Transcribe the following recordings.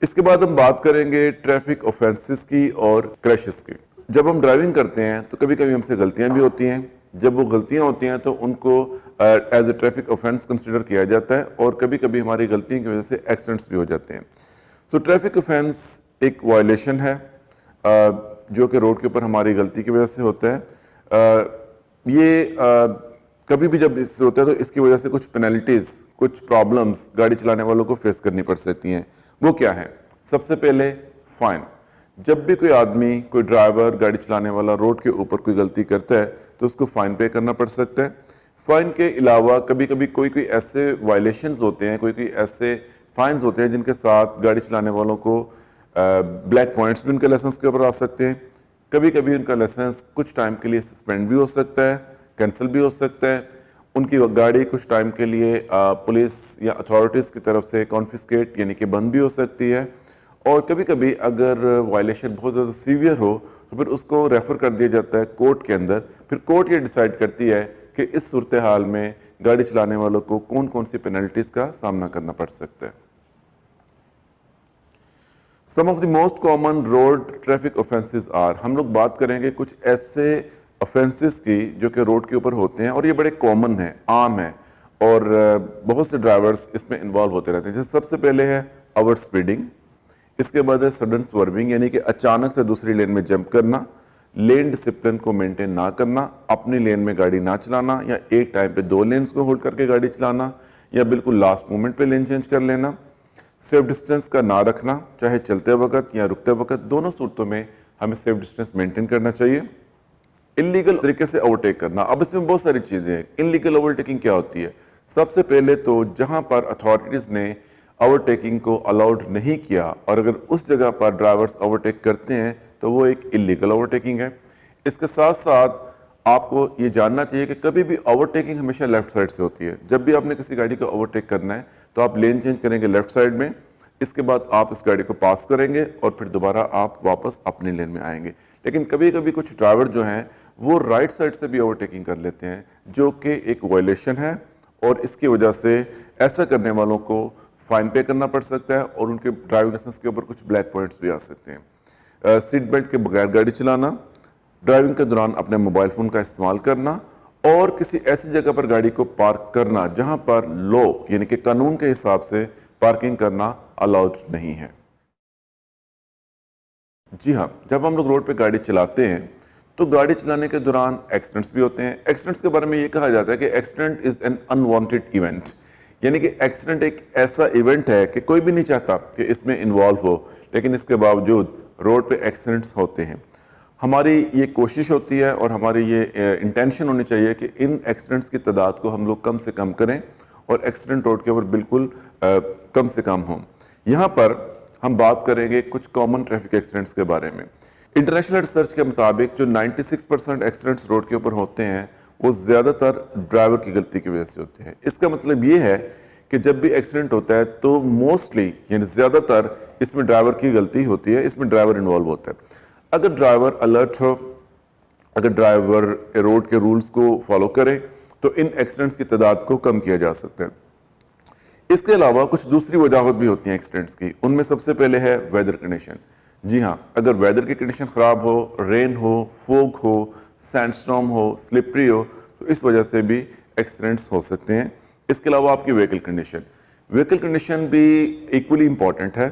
इसके बाद हम बात करेंगे ट्रैफिक ऑफेंसेस की और क्रैशेस की। जब हम ड्राइविंग करते हैं तो कभी कभी हमसे गलतियां भी होती हैं। जब वो गलतियां होती हैं तो उनको as a traffic offence consider किया जाता है और कभी कभी हमारी गलतियों की वजह से एक्सीडेंट्स भी हो जाते हैं। सो ट्रैफिक ऑफेंस एक वायलेशन है जो कि रोड के ऊपर हमारी गलती की वजह से होता है। ये कभी भी जब इससे होता है तो इसकी वजह से कुछ पेनल्टीज, कुछ प्रॉब्लम्स गाड़ी चलाने वालों को फेस करनी पड़ सकती हैं। वो क्या है? सबसे पहले फाइन। जब भी कोई आदमी, कोई ड्राइवर, गाड़ी चलाने वाला रोड के ऊपर कोई गलती करता है तो उसको फाइन पे करना पड़ सकता है। फाइन के अलावा कभी कभी कोई कोई ऐसे वायलेशंस होते हैं, कोई कोई ऐसे फाइन्स होते हैं जिनके साथ गाड़ी चलाने वालों को ब्लैक पॉइंट्स भी उनके लाइसेंस के ऊपर आ सकते हैं। कभी कभी उनका लाइसेंस कुछ टाइम के लिए सस्पेंड भी हो सकता है, कैंसिल भी हो सकता है। उनकी गाड़ी कुछ टाइम के लिए पुलिस या अथॉरिटीज़ की तरफ से कॉन्फिस्केट यानी कि बंद भी हो सकती है। और कभी कभी अगर वायलेशन बहुत ज़्यादा सीवियर हो तो फिर उसको रेफ़र कर दिया जाता है कोर्ट के अंदर। फिर कोर्ट ये डिसाइड करती है कि इस सूरत हाल में गाड़ी चलाने वालों को कौन कौन सी पेनल्टीज़ का सामना करना पड़ सकता है। Some of the most common road traffic offences are, हम लोग बात करेंगे कुछ ऐसे ऑफेंसेस की जो कि रोड के ऊपर होते हैं और ये बड़े कॉमन है, आम है और बहुत से ड्राइवर्स इसमें इन्वॉल्व होते रहते हैं। जैसे सबसे पहले है ओवर स्पीडिंग, इसके बाद है सडन स्वर्विंग यानी कि अचानक से दूसरी लेन में जंप करना, लेन डिसिप्लिन को मेंटेन ना करना, अपनी लेन में गाड़ी ना चलाना या एक टाइम पे दो लेन्स को होल्ड करके गाड़ी चलाना या बिल्कुल लास्ट मोमेंट पे लेन चेंज कर लेना, सेफ डिस्टेंस का ना रखना, चाहे चलते वक्त या रुकते वक्त, दोनों सूरतों में हमें सेफ डिस्टेंस मेंटेन करना चाहिए। इलीगल तरीके से ओवरटेक करना, अब इसमें बहुत सारी चीज़ें हैं। इलीगल ओवरटेकिंग क्या होती है? सबसे पहले तो जहां पर अथॉरिटीज़ ने ओवरटेकिंग को अलाउड नहीं किया और अगर उस जगह पर ड्राइवर्स ओवरटेक करते हैं तो वो एक इलीगल ओवरटेकिंग है। इसके साथ साथ आपको ये जानना चाहिए कि कभी भी ओवरटेकिंग हमेशा लेफ्ट साइड से होती है। जब भी आपने किसी गाड़ी को ओवरटेक करना है तो आप लेन चेंज करेंगे लेफ्ट साइड में, इसके बाद आप इस गाड़ी को पास करेंगे और फिर दोबारा आप वापस अपनी लेन में आएंगे। लेकिन कभी कभी कुछ ड्राइवर जो हैं वो राइट साइड से भी ओवरटेकिंग कर लेते हैं जो कि एक वायलेशन है और इसकी वजह से ऐसा करने वालों को फाइन पे करना पड़ सकता है और उनके ड्राइविंग लाइसेंस के ऊपर कुछ ब्लैक पॉइंट्स भी आ सकते हैं। सीट बेल्ट के बगैर गाड़ी चलाना, ड्राइविंग के दौरान अपने मोबाइल फ़ोन का इस्तेमाल करना और किसी ऐसी जगह पर गाड़ी को पार्क करना जहां पर लॉ यानी कि कानून के हिसाब से पार्किंग करना अलाउड नहीं है। जी हाँ, जब हम लोग रोड पे गाड़ी चलाते हैं तो गाड़ी चलाने के दौरान एक्सीडेंट्स भी होते हैं। एक्सीडेंट्स के बारे में ये कहा जाता है कि accident is an unwanted event, यानी कि एक्सीडेंट एक ऐसा इवेंट है कि कोई भी नहीं चाहता कि इसमें इन्वॉल्व हो, लेकिन इसके बावजूद रोड पे एक्सीडेंट्स होते हैं। हमारी ये कोशिश होती है और हमारी ये इंटेंशन होनी चाहिए कि इन एक्सीडेंट्स की तादाद को हम लोग कम से कम करें और एक्सीडेंट रोड के ऊपर बिल्कुल कम से कम हों। यहाँ पर हम बात करेंगे कुछ कॉमन ट्रैफिक एक्सीडेंट्स के बारे में। इंटरनेशनल रिसर्च के मुताबिक जो 96% एक्सीडेंट्स रोड के ऊपर होते हैं वो ज़्यादातर ड्राइवर की गलती की वजह से होते हैं। इसका मतलब ये है कि जब भी एक्सीडेंट होता है तो मोस्टली यानी ज़्यादातर इसमें ड्राइवर की गलती होती है, इसमें ड्राइवर इन्वॉल्व होता है। अगर ड्राइवर अलर्ट हो, अगर ड्राइवर रोड के रूल्स को फॉलो करे तो इन एक्सीडेंट्स की तादाद को कम किया जा सकता है। इसके अलावा कुछ दूसरी वजह भी होती हैं एक्सीडेंट्स की। उनमें सबसे पहले है वेदर कंडीशन। जी हाँ, अगर वेदर की कंडीशन ख़राब हो, रेन हो, फोग हो, सैंडस्टॉर्म हो, स्लिपरी हो, तो इस वजह से भी एक्सीडेंट्स हो सकते हैं। इसके अलावा आपकी व्हीकल कंडीशन भी इक्वली इम्पॉर्टेंट है।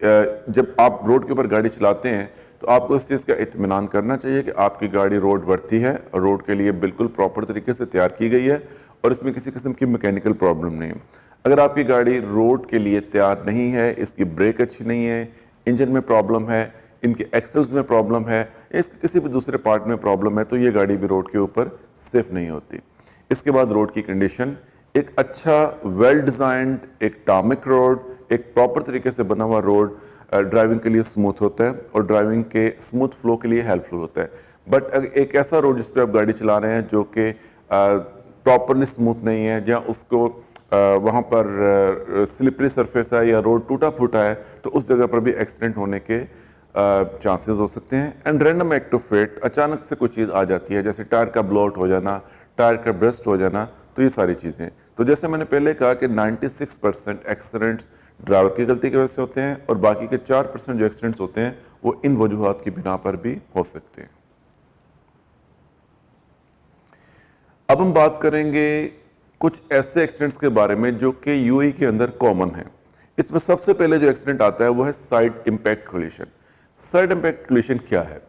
जब आप रोड के ऊपर गाड़ी चलाते हैं तो आपको इस चीज़ का इत्मीनान करना चाहिए कि आपकी गाड़ी रोड वर्दी है और रोड के लिए बिल्कुल प्रॉपर तरीके से तैयार की गई है और इसमें किसी किस्म की मैकेनिकल प्रॉब्लम नहीं है। अगर आपकी गाड़ी रोड के लिए तैयार नहीं है, इसकी ब्रेक अच्छी नहीं है, इंजन में प्रॉब्लम है, इनके एक्सल्स में प्रॉब्लम है या इसके किसी भी दूसरे पार्ट में प्रॉब्लम है तो ये गाड़ी भी रोड के ऊपर सेफ नहीं होती। इसके बाद रोड की कंडीशन, एक अच्छा वेल डिज़ाइंड एक टार्मिक रोड, एक प्रॉपर तरीके से बना हुआ रोड ड्राइविंग के लिए स्मूथ होता है और ड्राइविंग के स्मूथ फ्लो के लिए हेल्पफुल होता है। बट एक ऐसा रोड जिस पर आप गाड़ी चला रहे हैं जो कि प्रॉपरली स्मूथ नहीं है या उसको वहाँ पर स्लिपरी सरफेस है या रोड टूटा फूटा है तो उस जगह पर भी एक्सीडेंट होने के चांसेस हो सकते हैं। And random act of fate, अचानक से कोई चीज़ आ जाती है जैसे टायर का ब्लोट हो जाना, टायर का ब्रस्ट हो जाना, तो ये सारी चीज़ें। तो जैसे मैंने पहले कहा कि 96% एक्सीडेंट्स ड्राइवर की गलती की वजह से होते हैं, और बाकी के 4% जो एक्सीडेंट्स होते हैं वो इन वजूहात की बिना पर भी हो सकते हैं। अब हम बात करेंगे कुछ ऐसे एक्सीडेंट्स के बारे में जो कि यूएई के अंदर कॉमन है। इसमें सबसे पहले जो एक्सीडेंट आता है वो है side impact collision. Side impact collision क्या है?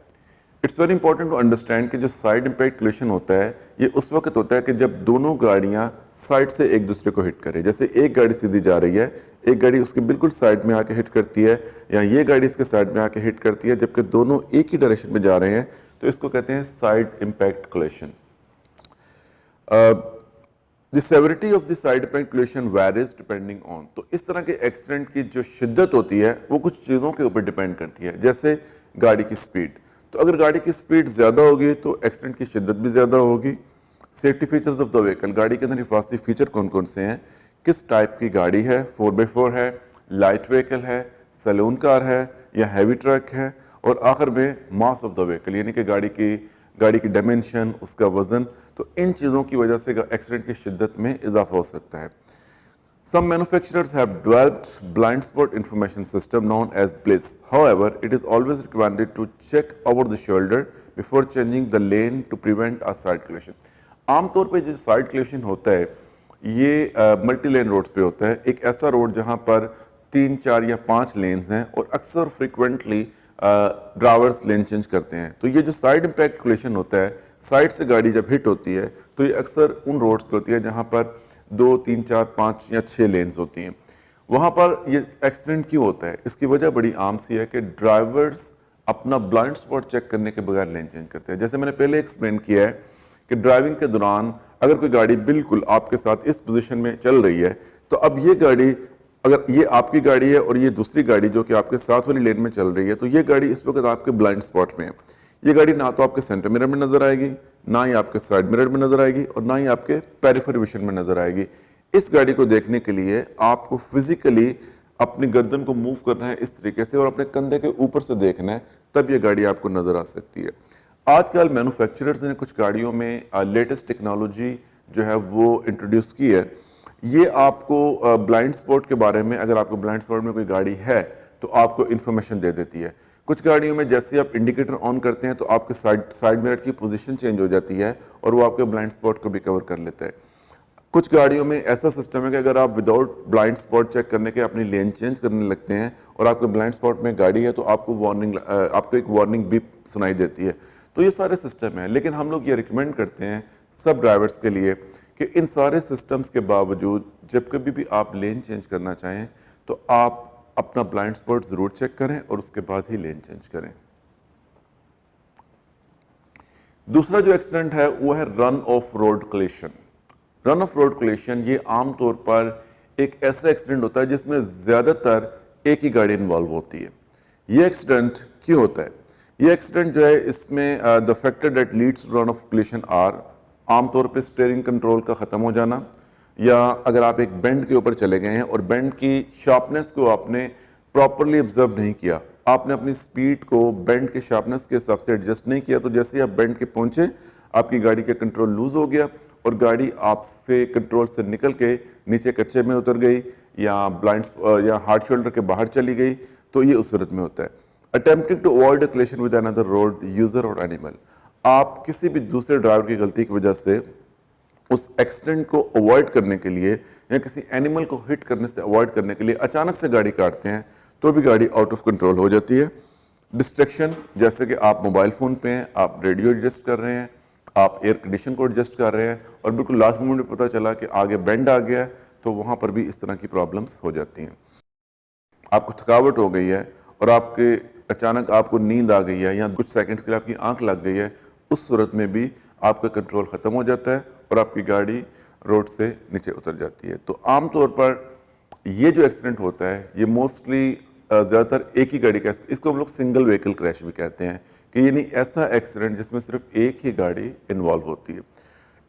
It's very important to understand कि जो साइड इम्पैक्ट कोलिशन होता है ये उस वक्त होता है कि जब दोनों गाड़ियां साइड से एक दूसरे को हिट करें। जैसे एक गाड़ी सीधी जा रही है, एक गाड़ी उसके बिल्कुल साइड में आके हिट करती है, या ये गाड़ी इसके साइड में आके हिट करती है, जबकि दोनों एक ही डायरेक्शन में जा रहे हैं, तो इसको कहते हैं side impact collision. The severity of the side impact collision varies depending on. तो इस तरह के एक्सीडेंट की जो शिद्दत होती है वो कुछ चीज़ों के ऊपर डिपेंड करती है, जैसे गाड़ी की स्पीड। तो अगर गाड़ी की स्पीड ज़्यादा होगी तो एक्सीडेंट की शिद्दत भी ज़्यादा होगी। Safety features of the vehicle, गाड़ी के अंदर हिफाजती फीचर कौन कौन से हैं, किस टाइप की गाड़ी है, 4x4 है, लाइट व्हीकल है, सैलून कार है या हैवी ट्रक है, और आखिर में मास ऑफ द व्हीकल, यानी कि गाड़ी की डायमेंशन, उसका वजन। तो इन चीज़ों की वजह से एक्सीडेंट की शिद्दत में इजाफा हो सकता है। Some manufacturers have developed blind spot information system known as BLIS. However, it is always recommended to check over the shoulder before changing the lane to prevent a side collision. आमतौर पे जो साइड कोलिशन होता है ये multi lane roads पे होता है। एक ऐसा रोड जहां पर 3, 4 या 5 लेन्स हैं और अक्सर फ्रिक्वेंटली ड्राइवर्स लेन चेंज करते हैं। तो ये जो साइड इम्पैक्ट कोलिशन होता है, साइड से गाड़ी जब हिट होती है तो ये अक्सर उन रोड्स पे होती है जहां पर 2, 3, 4, 5 या 6 लेन्स होती हैं। वहाँ पर ये एक्सीडेंट क्यों होता है? इसकी वजह बड़ी आम सी है कि ड्राइवर्स अपना ब्लाइंड स्पॉट चेक करने के बगैर लेन चेंज करते हैं। जैसे मैंने पहले एक्सप्लेन किया है कि ड्राइविंग के दौरान अगर कोई गाड़ी बिल्कुल आपके साथ इस पोजीशन में चल रही है, तो अब ये गाड़ी, अगर ये आपकी गाड़ी है और ये दूसरी गाड़ी जो कि आपके साथ वाली लेन में चल रही है, तो ये गाड़ी इस वक्त आपके ब्लाइंड स्पॉट में है। ये गाड़ी ना तो आपके सेंटर मिरर में नजर आएगी, ना ही आपके साइड मिरर में नजर आएगी, और ना ही आपके पेरिफेरल विजन में नजर आएगी। इस गाड़ी को देखने के लिए आपको फिजिकली अपनी गर्दन को मूव करना है इस तरीके से और अपने कंधे के ऊपर से देखना है, तब ये गाड़ी आपको नजर आ सकती है। आजकल मैन्युफैक्चरर्स ने कुछ गाड़ियों में लेटेस्ट टेक्नोलॉजी जो है वो इंट्रोड्यूस की है। ये आपको ब्लाइंड स्पॉट के बारे में, अगर आपको ब्लाइंड स्पॉट में कोई गाड़ी है तो आपको इंफॉर्मेशन दे देती है। कुछ गाड़ियों में जैसे आप इंडिकेटर ऑन करते हैं तो आपके साइड मिरर की पोजीशन चेंज हो जाती है और वो आपके ब्लाइंड स्पॉट को भी कवर कर लेता है। कुछ गाड़ियों में ऐसा सिस्टम है कि अगर आप विदाउट ब्लाइंड स्पॉट चेक करने के अपनी लेन चेंज करने लगते हैं और आपके ब्लाइंड स्पॉट में गाड़ी है तो आपको एक वार्निंग बीप सुनाई देती है। तो ये सारे सिस्टम हैं, लेकिन हम लोग ये रिकमेंड करते हैं सब ड्राइवर्स के लिए कि इन सारे सिस्टम्स के बावजूद जब कभी भी आप लेन चेंज करना चाहें तो आप अपना ब्लाइंड स्पॉट ज़रूर चेक करें और उसके बाद ही लेन चेंज करें। दूसरा जो एक्सीडेंट है वो है run off road collision. Run off road collision ये आमतौर पर एक ऐसा एक्सीडेंट होता है जिसमें ज़्यादातर एक ही गाड़ी इन्वॉल्व होती है। ये एक्सीडेंट क्यों होता है? ये एक्सीडेंट जो है इसमें the factor that leads to run off collision are आमतौर पे स्टीयरिंग कंट्रोल का ख़त्म हो जाना, या अगर आप एक बेंड के ऊपर चले गए हैं और बेंड की शार्पनेस को आपने प्रॉपरली ऑब्जर्व नहीं किया, आपने अपनी स्पीड को बेंड के शार्पनेस के हिसाब से एडजस्ट नहीं किया, तो जैसे ही आप बेंड के पहुंचे आपकी गाड़ी का कंट्रोल लूज हो गया और गाड़ी आपसे कंट्रोल से निकल के नीचे कच्चे में उतर गई या ब्लाइंड या हार्ड शोल्डर के बाहर चली गई, तो ये उस सूरत में होता है। Attempting to avoid a collision with another road user or animal, आप किसी भी दूसरे ड्राइवर की गलती की वजह से उस एक्सीडेंट को अवॉइड करने के लिए या किसी एनिमल को हिट करने से अवॉइड करने के लिए अचानक से गाड़ी काटते हैं तो भी गाड़ी आउट ऑफ कंट्रोल हो जाती है। डिस्ट्रैक्शन, जैसे कि आप मोबाइल फ़ोन पे हैं, आप रेडियो एडजस्ट कर रहे हैं, आप एयर कंडीशन को एडजस्ट कर रहे हैं और बिल्कुल लास्ट मोमेंट में पता चला कि आगे बेंड आ गया है, तो वहाँ पर भी इस तरह की प्रॉब्लम्स हो जाती हैं। आपको थकावट हो गई है और अचानक आपको नींद आ गई है या कुछ सेकंड्स के लिए आपकी आंख लग गई है, उस सूरत में भी आपका कंट्रोल ख़त्म हो जाता है और आपकी गाड़ी रोड से नीचे उतर जाती है। तो आमतौर पर ये जो एक्सीडेंट होता है ये मोस्टली ज़्यादातर एक ही गाड़ी का, इसको हम लोग सिंगल व्हीकल क्रैश भी कहते हैं, कि यानी ऐसा एक्सीडेंट जिसमें सिर्फ एक ही गाड़ी इन्वॉल्व होती है।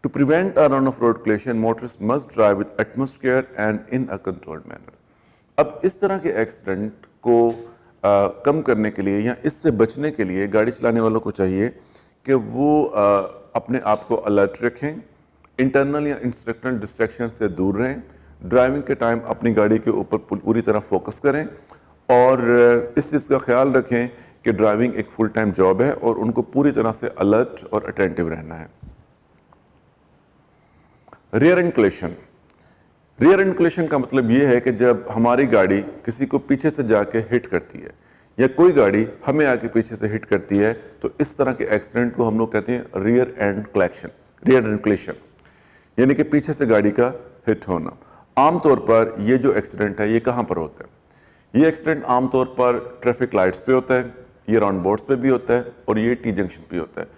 To prevent a run off road collision motorist must drive with utmost care and in a controlled manner. अब इस तरह के एक्सीडेंट को कम करने के लिए या इससे बचने के लिए गाड़ी चलाने वालों को चाहिए कि वो अपने आप को अलर्ट रखें, इंटरनल या इंस्ट्रक्शनल डिस्ट्रैक्शन से दूर रहें, ड्राइविंग के टाइम अपनी गाड़ी के ऊपर पूरी तरह फोकस करें और इस चीज़ का ख्याल रखें कि ड्राइविंग एक फुल टाइम जॉब है और उनको पूरी तरह से अलर्ट और अटेंटिव रहना है। Rear end collision. Rear end collision का मतलब ये है कि जब हमारी गाड़ी किसी को पीछे से जाके हिट करती है या कोई गाड़ी हमें आके पीछे से हिट करती है, तो इस तरह के एक्सीडेंट को हम लोग कहते हैं rear end collision, rear end collision, यानी कि पीछे से गाड़ी का हिट होना। आमतौर पर ये जो एक्सीडेंट है ये कहाँ पर होता है? ये एक्सीडेंट आमतौर पर ट्रैफिक लाइट्स पे होता है, ये राउंड बोर्ड्स पे भी होता है और ये टी जंक्शन पे होता है।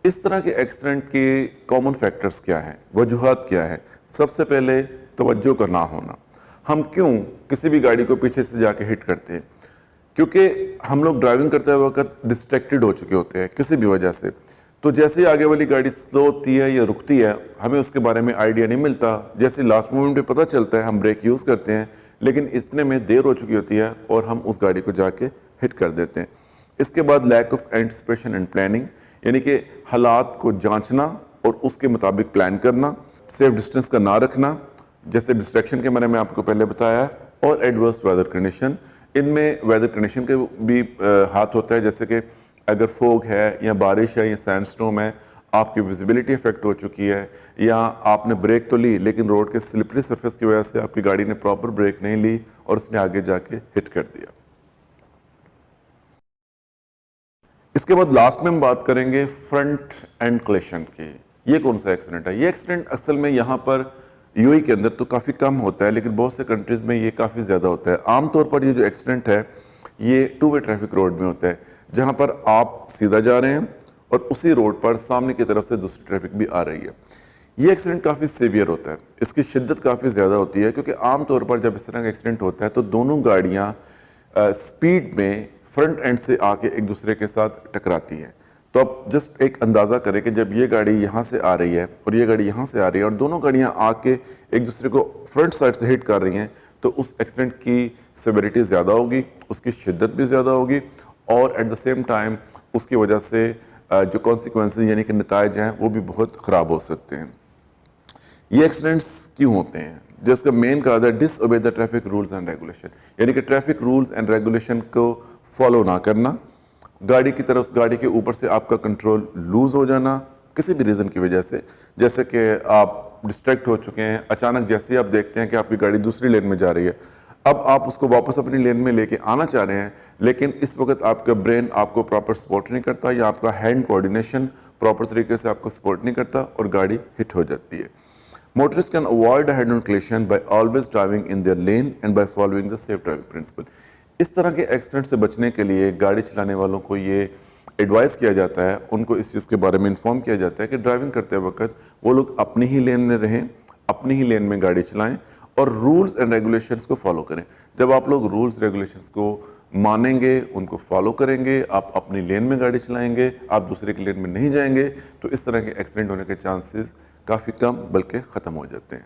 इस तरह के एक्सीडेंट के कॉमन फैक्टर्स क्या हैं, वजूहात क्या है? सबसे पहले तवज्जो का ना होना। हम क्यों किसी भी गाड़ी को पीछे से जाके हिट करते हैं? क्योंकि हम लोग ड्राइविंग करते वक्त डिस्ट्रैक्टेड हो चुके होते हैं किसी भी वजह से। तो जैसे ही आगे वाली गाड़ी स्लो होती है या रुकती है, हमें उसके बारे में आइडिया नहीं मिलता। जैसे लास्ट मोमेंट पे पता चलता है, हम ब्रेक यूज़ करते हैं, लेकिन इतने में देर हो चुकी होती है और हम उस गाड़ी को जाके हिट कर देते हैं। इसके बाद lack of anticipation and planning, यानी कि हालात को जांचना और उसके मुताबिक प्लान करना, सेफ डिस्टेंस का ना रखना, जैसे डिस्ट्रैक्शन के बारे में आपको पहले बताया, और एडवर्स वेदर कंडीशन। इनमें वेदर कंडीशन के भी हाथ होता है, जैसे कि अगर फोग है या बारिश है या सैंडस्टॉर्म है, आपकी विजिबिलिटी इफेक्ट हो चुकी है, या आपने ब्रेक तो ली लेकिन रोड के स्लिपरी सरफेस की वजह से आपकी गाड़ी ने प्रॉपर ब्रेक नहीं ली और उसने आगे जाके हिट कर दिया। इसके बाद लास्ट में हम बात करेंगे फ्रंट एंड कोलिशन की। ये कौन सा एक्सीडेंट है? ये एक्सीडेंट असल में यहाँ पर यूएई के अंदर तो काफ़ी कम होता है, लेकिन बहुत से कंट्रीज़ में ये काफ़ी ज़्यादा होता है। आमतौर पर ये जो एक्सीडेंट है ये टू वे ट्रैफिक रोड में होता है, जहाँ पर आप सीधा जा रहे हैं और उसी रोड पर सामने की तरफ से दूसरी ट्रैफिक भी आ रही है। ये एक्सीडेंट काफ़ी सीवियर होता है, इसकी शिद्दत काफ़ी ज़्यादा होती है, क्योंकि आमतौर पर जब इस तरह का एक्सीडेंट होता है तो दोनों गाड़ियाँ स्पीड में फ्रंट एंड से आके एक दूसरे के साथ टकराती हैं। तो आप जस्ट एक अंदाज़ा करें कि जब ये गाड़ी यहाँ से आ रही है और ये गाड़ी यहाँ से आ रही है और दोनों गाड़ियाँ आके एक दूसरे को फ्रंट साइड से हिट कर रही हैं, तो उस एक्सीडेंट की सेवरिटी ज़्यादा होगी, उसकी शिद्दत भी ज़्यादा होगी, और एट द सेम टाइम उसकी वजह से जो कॉन्सिक्वेंसेस यानी कि नताइज हैं वो भी बहुत ख़राब हो सकते हैं। ये एक्सीडेंट्स क्यों होते हैं? जिसका मेन काज है disobey the traffic rules and regulation, यानी कि ट्रैफिक रूल्स एंड रेगुलेशन को फॉलो ना करना, गाड़ी की तरफ गाड़ी के ऊपर से आपका कंट्रोल लूज हो जाना किसी भी रीज़न की वजह से, जैसे कि आप डिस्ट्रैक्ट हो चुके हैं, अचानक जैसे ही आप देखते हैं कि आपकी गाड़ी दूसरी लेन में जा रही है, अब आप उसको वापस अपनी लेन में लेके आना चाह रहे हैं, लेकिन इस वक्त आपका ब्रेन आपको प्रॉपर सपोर्ट नहीं करता या आपका हैंड कोऑर्डिनेशन प्रॉपर तरीके से आपको सपोर्ट नहीं करता और गाड़ी हिट हो जाती है। Motorists can avoid a head-on collision by always driving in their lane and by following the safe driving principle. इस तरह के एक्सीडेंट से बचने के लिए गाड़ी चलाने वालों को ये एडवाइस किया जाता है, उनको इस चीज़ के बारे में इन्फॉर्म किया जाता है कि ड्राइविंग करते वक्त वो लोग अपनी ही लेन में रहें, अपनी ही लेन में गाड़ी चलाएं और रूल्स एंड रेगुलेशंस को फॉलो करें। जब आप लोग रूल्स रेगुलेशंस को मानेंगे, उनको फॉलो करेंगे, आप अपनी लेन में गाड़ी चलाएंगे, आप दूसरे की लेन में नहीं जाएंगे, तो इस तरह के एक्सीडेंट होने के चांसेस काफ़ी कम बल्कि ख़त्म हो जाते हैं।